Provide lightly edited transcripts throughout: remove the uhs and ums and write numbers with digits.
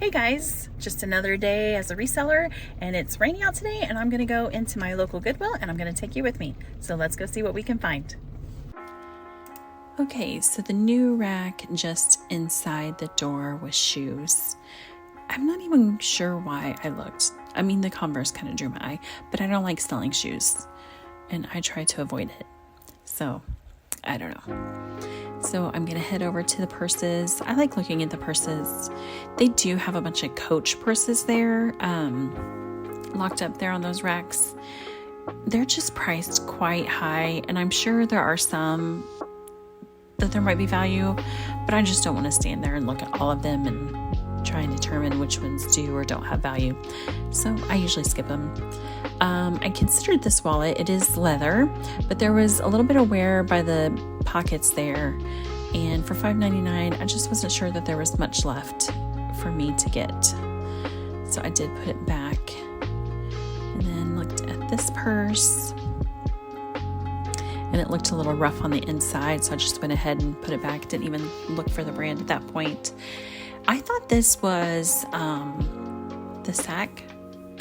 Hey guys, just another day as a reseller, and it's raining out today, and I'm gonna go into my local Goodwill and I'm gonna take you with me. So let's go see what we can find. Okay, so the new rack just inside the door was shoes. I'm not even sure why I looked. I mean, the Converse kind of drew my eye, but I don't like selling shoes, and I try to avoid it. So, I don't know. So I'm going to head over to the purses. I like looking at the purses. They do have a bunch of Coach purses there, locked up there on those racks. They're just priced quite high, and I'm sure there are some that there might be value, but I just don't want to stand there and look at all of them and try and determine which ones do or don't have value. So I usually skip them. I considered this wallet. It is leather, but there was a little bit of wear by the pockets there, and for $5.99 I just wasn't sure that there was much left for me to get, so I did put it back and then looked at this purse, and it looked a little rough on the inside, so I just went ahead and put it back. Didn't even look for the brand at that point. I thought this was the Sac.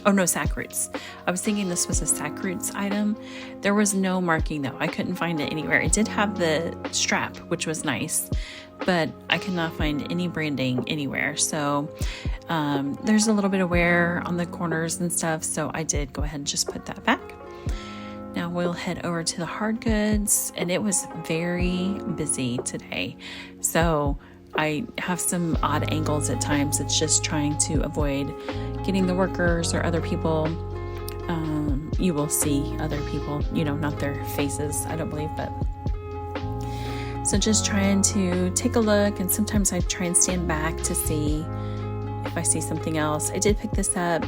Oh no, Sac Roots. I was thinking this was a Sac Roots item. There was no marking though. I couldn't find it anywhere. It did have the strap, which was nice, but I could not find any branding anywhere. So there's a little bit of wear on the corners and stuff, so I did go ahead and just put that back. Now we'll head over to the hard goods, and it was very busy today. So I have some odd angles at times. It's just trying to avoid getting the workers or other people. You will see other people, not their faces, I don't believe, but so just trying to take a look, and sometimes I try and stand back to see if I see something else. I did pick this up.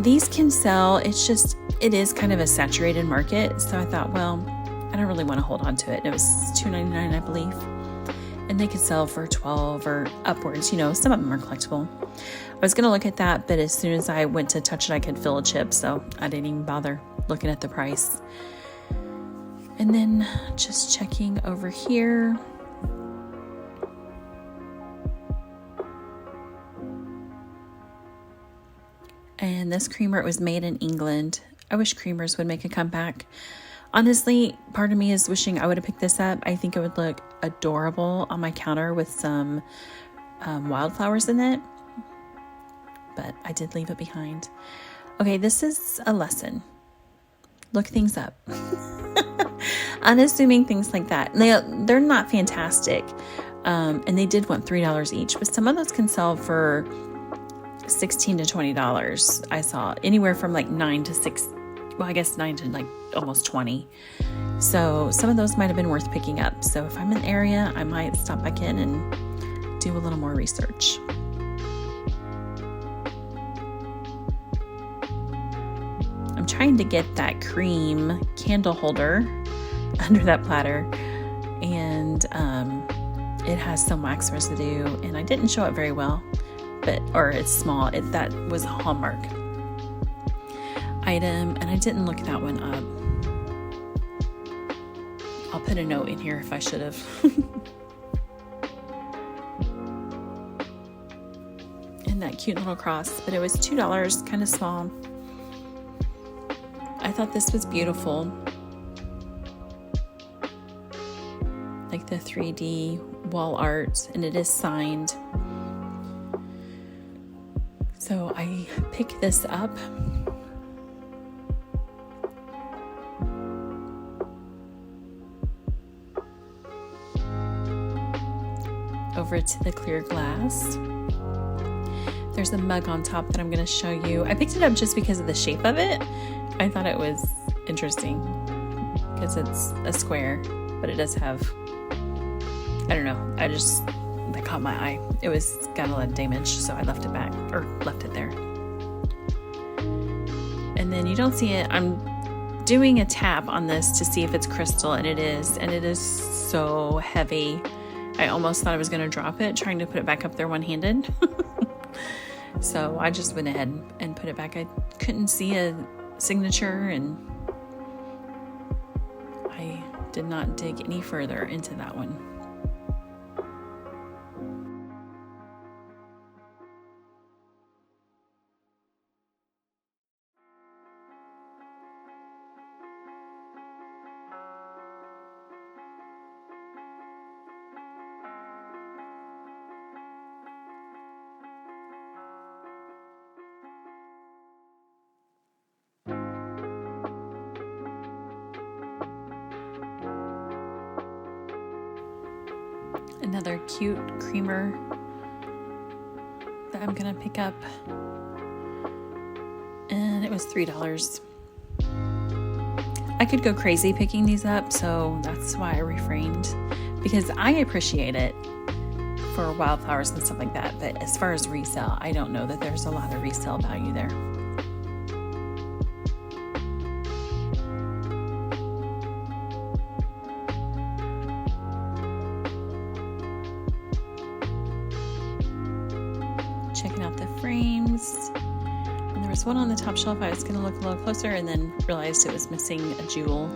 These can sell. It is kind of a saturated market, so I thought, well, I don't really want to hold on to it. And it was $2.99, I believe. And they could sell for $12 or upwards. Some of them are collectible. I was going to look at that, but as soon as I went to touch it, I could feel a chip, so I didn't even bother looking at the price. And then just checking over here. And this creamer, it was made in England. I wish creamers would make a comeback. Honestly, part of me is wishing I would have picked this up. I think it would look adorable on my counter with some wildflowers in it, but I did leave it behind. Okay, this is a lesson. Look things up. Unassuming things like that. They're not fantastic, and they did want $3 each, but some of those can sell for $16 to $20. I saw anywhere from like 9 to 6. Well, I guess 9 to like almost 20. So some of those might have been worth picking up. So if I'm in the area, I might stop back in and do a little more research. I'm trying to get that cream candle holder under that platter, and it has some wax residue, and I didn't show it very well, or it's small. That was a Hallmark item, and I didn't look that one up. I'll put a note in here if I should have. And that cute little cross, but it was $2, kind of small. I thought this was beautiful, like the 3D wall art, and it is signed. So I picked this up. Over to the clear glass. There's a mug on top that I'm going to show you. I picked it up just because of the shape of it. I thought it was interesting because it's a square, but it does have, I don't know, that caught my eye. It was got a lot of damage, so I left it back, or left it there. And then you don't see it. I'm doing a tap on this to see if it's crystal, and it is so heavy. I almost thought I was going to drop it trying to put it back up there one-handed. So I just went ahead and put it back. I couldn't see a signature, and I did not dig any further into that one. Another cute creamer that I'm gonna pick up, and it was $3. I could go crazy picking these up, so that's why I refrained, because I appreciate it for wildflowers and stuff like that, but as far as resale, I don't know that there's a lot of resale value there. Checking out the frames. And there was one on the top shelf. I was going to look a little closer and then realized it was missing a jewel.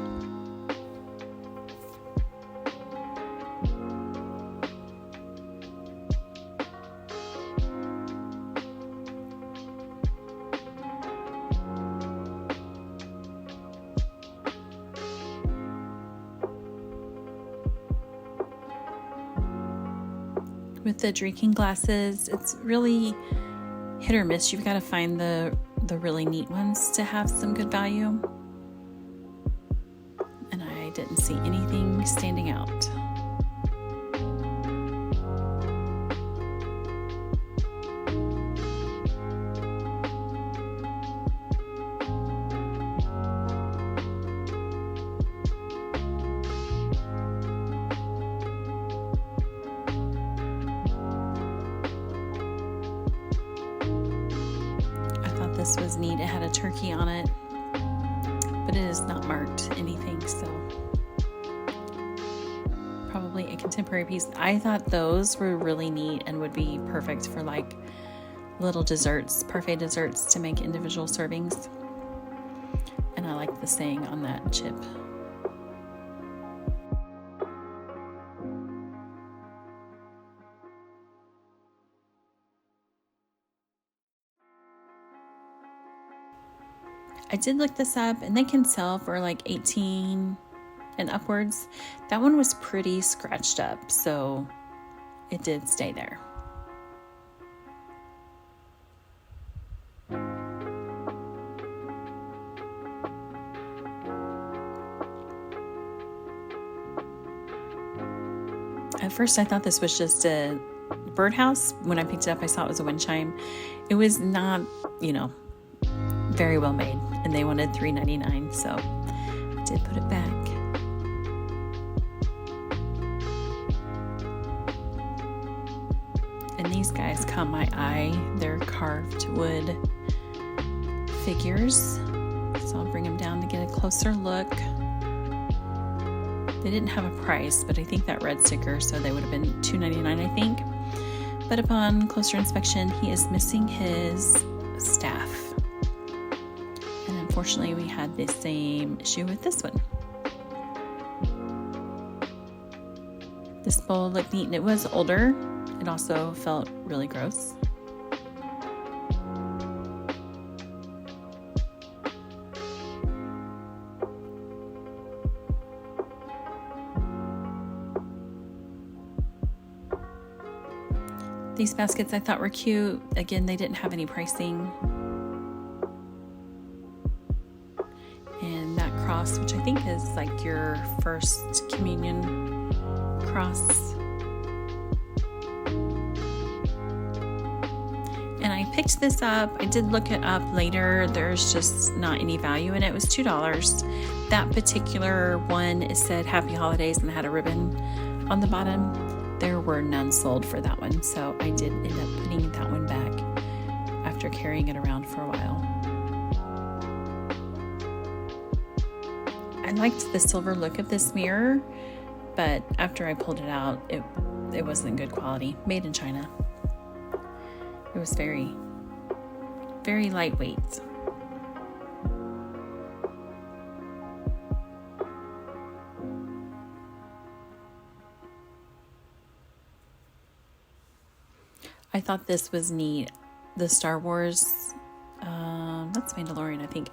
With the drinking glasses, it's really hit or miss. You've got to find the really neat ones to have some good value. And I didn't see anything standing out. This was neat. It had a turkey on it, but it is not marked anything, so probably a contemporary piece. I thought those were really neat and would be perfect for like little desserts, parfait desserts, to make individual servings. And I like the saying on that chip. I did look this up, and they can sell for like $18 and upwards. That one was pretty scratched up, so it did stay there. At first I thought this was just a birdhouse. When I picked it up, I saw it was a wind chime. It was not, very well made, and they wanted $3.99, so I did put it back. And these guys caught my eye. They're carved wood figures, so I'll bring them down to get a closer look. They didn't have a price, but I think that red sticker, so they would have been $2.99, I think. But upon closer inspection, he is missing his staff. And unfortunately, we had the same issue with this one. This bowl looked neat, and it was older. It also felt really gross. These baskets I thought were cute. Again, they didn't have any pricing. And that cross, which I think is like your first communion cross. And I picked this up. I did look it up later. There's just not any value in it. It was $2. That particular one, it said Happy Holidays and had a ribbon on the bottom. There were none sold for that one, so I did end up putting that one back after carrying it around for a while. I liked the silver look of this mirror, but after I pulled it out, it wasn't good quality. Made in China. It was very, very lightweight. I thought this was neat. The Star Wars, that's Mandalorian, I think.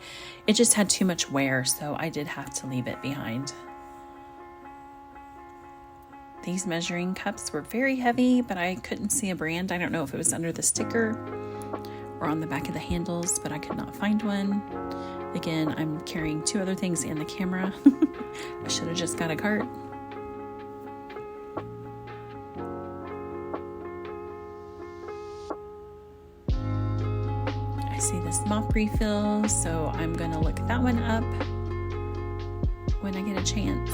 It just had too much wear, so I did have to leave it behind. These measuring cups were very heavy, but I couldn't see a brand. I don't know if it was under the sticker or on the back of the handles, but I could not find one. Again, I'm carrying two other things and the camera. I should have just got a cart. I see this mop refill, so I'm gonna look that one up when I get a chance.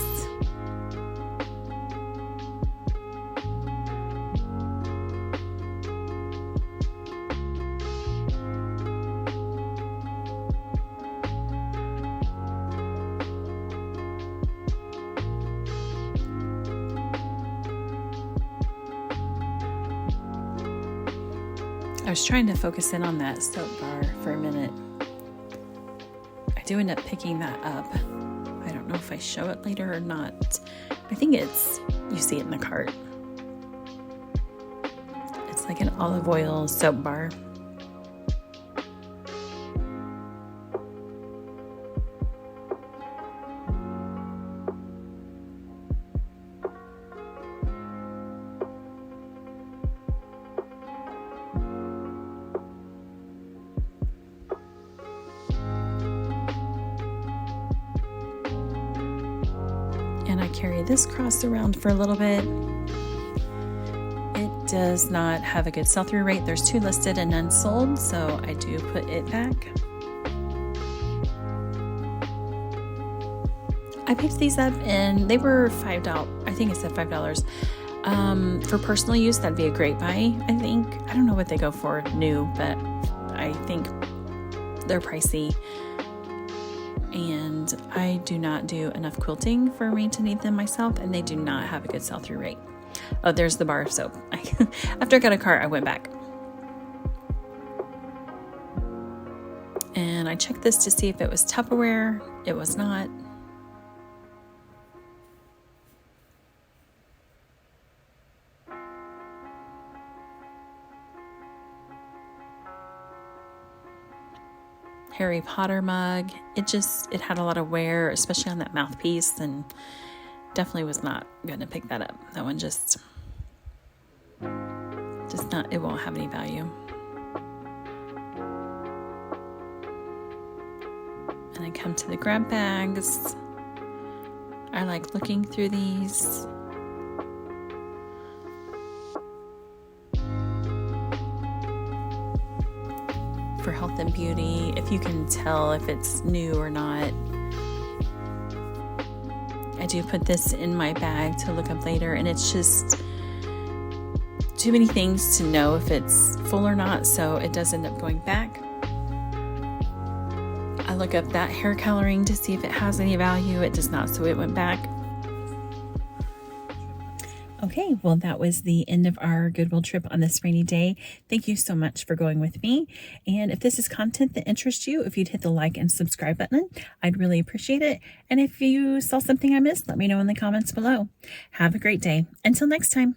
I was trying to focus in on that soap bar for a minute. I do end up picking that up. I don't know if I show it later or not. I think you see it in the cart. It's like an olive oil soap bar. And I carry this cross around for a little bit. It does not have a good sell-through rate. There's 2 listed and none sold, so I do put it back. I picked these up and they were $5. I think it said $5. For personal use, that'd be a great buy, I think. I don't know what they go for new, but I think they're pricey. And I do not do enough quilting for me to need them myself, and they do not have a good sell-through rate. Oh, there's the bar of soap. After I got a cart, I went back. And I checked this to see if it was Tupperware. It was not. Harry Potter mug. It had a lot of wear, especially on that mouthpiece, and definitely was not going to pick that up. That one just not, it won't have any value. And I come to the grab bags. I like looking through these. For health and beauty, if you can tell if it's new or not. I do put this in my bag to look up later, and it's just too many things to know if it's full or not, so it does end up going back. I look up that hair coloring to see if it has any value. It does not, so it went back. Okay, well, that was the end of our Goodwill trip on this rainy day. Thank you so much for going with me. And if this is content that interests you, if you'd hit the like and subscribe button, I'd really appreciate it. And if you saw something I missed, let me know in the comments below. Have a great day. Until next time.